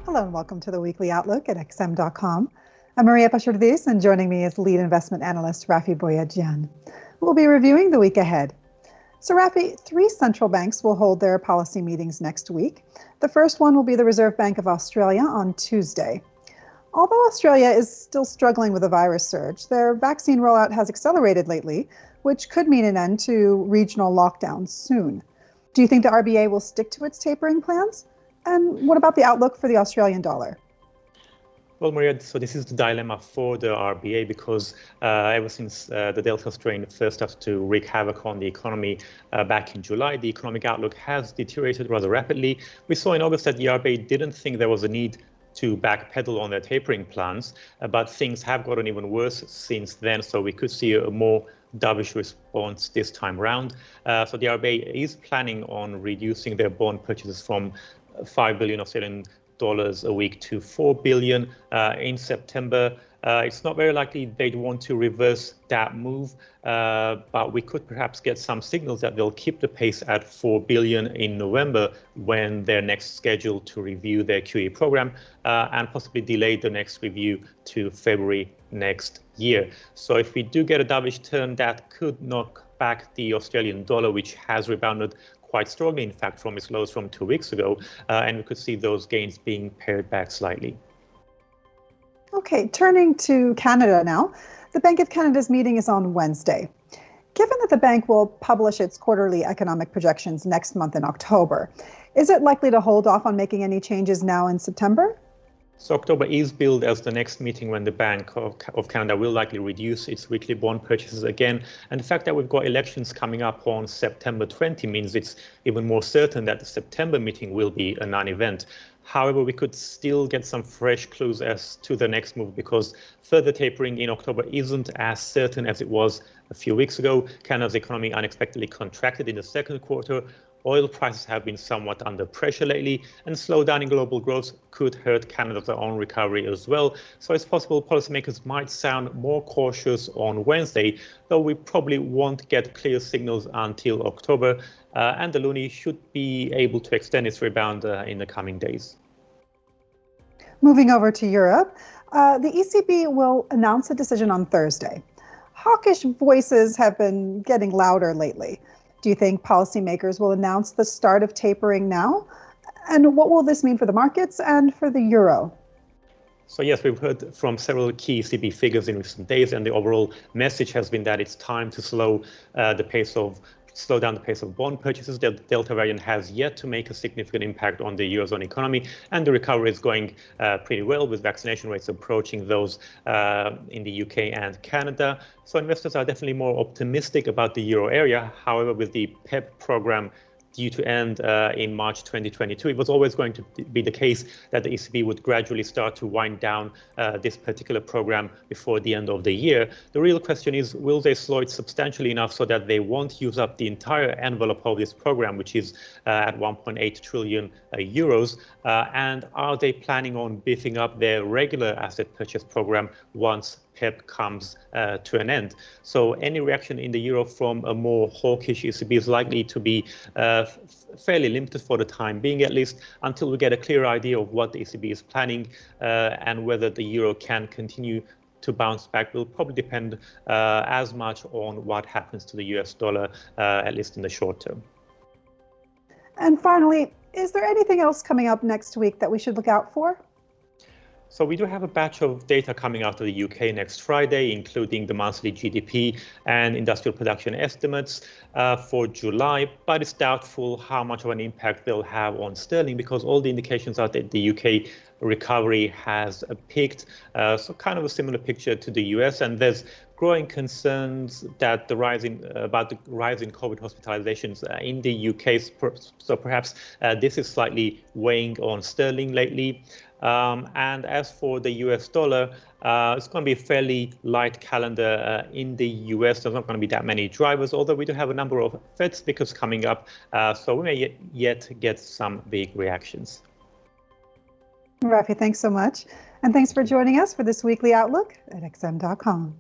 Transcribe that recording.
Hello and welcome to the Weekly Outlook at XM.com. I'm Maria Pachurdis, and joining me is lead investment analyst Rafi Boyadjian. We'll be reviewing the week ahead. So Rafi, 3 central banks will hold their policy meetings next week. The first one will be the Reserve Bank of Australia on Tuesday. Although Australia is still struggling with a virus surge, their vaccine rollout has accelerated lately, which could mean an end to regional lockdowns soon. Do you think the RBA will stick to its tapering plans? And what about the outlook for the Australian dollar? Well, Maria, so this is the dilemma for the RBA because ever since the Delta strain first started to wreak havoc on the economy back in July, the economic outlook has deteriorated rather rapidly. We saw in August that the RBA didn't think there was a need to backpedal on their tapering plans, but things have gotten even worse since then, so we could see a more dovish response this time round. So the RBA is planning on reducing their bond purchases from 5 billion Australian dollars a week to 4 billion in September. It's not very likely they'd want to reverse that move, but we could perhaps get some signals that they'll keep the pace at 4 billion in November when they're next scheduled to review their QE program and possibly delay the next review to February next year. So if we do get a dovish turn, that could knock back the Australian dollar, which has rebounded quite strongly, in fact, from its lows from 2 weeks ago, and we could see those gains being pared back slightly. Okay, turning to Canada now. The Bank of Canada's meeting is on Wednesday. Given that the bank will publish its quarterly economic projections next month in October, is it likely to hold off on making any changes now in September? So October is billed as the next meeting when the Bank of Canada will likely reduce its weekly bond purchases again. And the fact that we've got elections coming up on September 20 means it's even more certain that the September meeting will be a non-event. However, we could still get some fresh clues as to the next move because further tapering in October isn't as certain as it was a few weeks ago. Canada's economy unexpectedly contracted in the second quarter. Oil prices have been somewhat under pressure lately, and slowdown in global growth could hurt Canada's own recovery as well. So it's possible policymakers might sound more cautious on Wednesday, though we probably won't get clear signals until October, and the loonie should be able to extend its rebound in the coming days. Moving over to Europe, the ECB will announce a decision on Thursday. Hawkish voices have been getting louder lately. Do you think policymakers will announce the start of tapering now? And what will this mean for the markets and for the euro? So yes, we've heard from several key ECB figures in recent days, and the overall message has been that it's time to slow down the pace of bond purchases. The Delta variant has yet to make a significant impact on the Eurozone economy, and the recovery is going pretty well with vaccination rates approaching those in the UK and Canada. So investors are definitely more optimistic about the Euro area. However, with the PEP program due to end in March 2022. It was always going to be the case that the ECB would gradually start to wind down this particular program before the end of the year. The real question is, will they slow it substantially enough so that they won't use up the entire envelope of this program, which is at 1.8 trillion euros? And are they planning on beefing up their regular asset purchase program once PEP comes to an end? So any reaction in the euro from a more hawkish ECB is likely to be fairly limited for the time being, at least until we get a clear idea of what the ECB is planning, and whether the euro can continue to bounce back will probably depend as much on what happens to the US dollar, at least in the short term. And finally, is there anything else coming up next week that we should look out for? So we do have a batch of data coming out of the UK next Friday, including the monthly GDP and industrial production estimates for July, but it's doubtful how much of an impact they'll have on sterling because all the indications are that the UK recovery has peaked. So kind of a similar picture to the US, and there's growing concerns that about the rise in COVID hospitalizations in the UK. So perhaps this is slightly weighing on sterling lately. And as for the US dollar, it's going to be a fairly light calendar in the US. There's not going to be that many drivers, although we do have a number of Fed speakers coming up. So we may yet get some big reactions. Rafi, thanks so much. And thanks for joining us for this weekly Outlook at XM.com.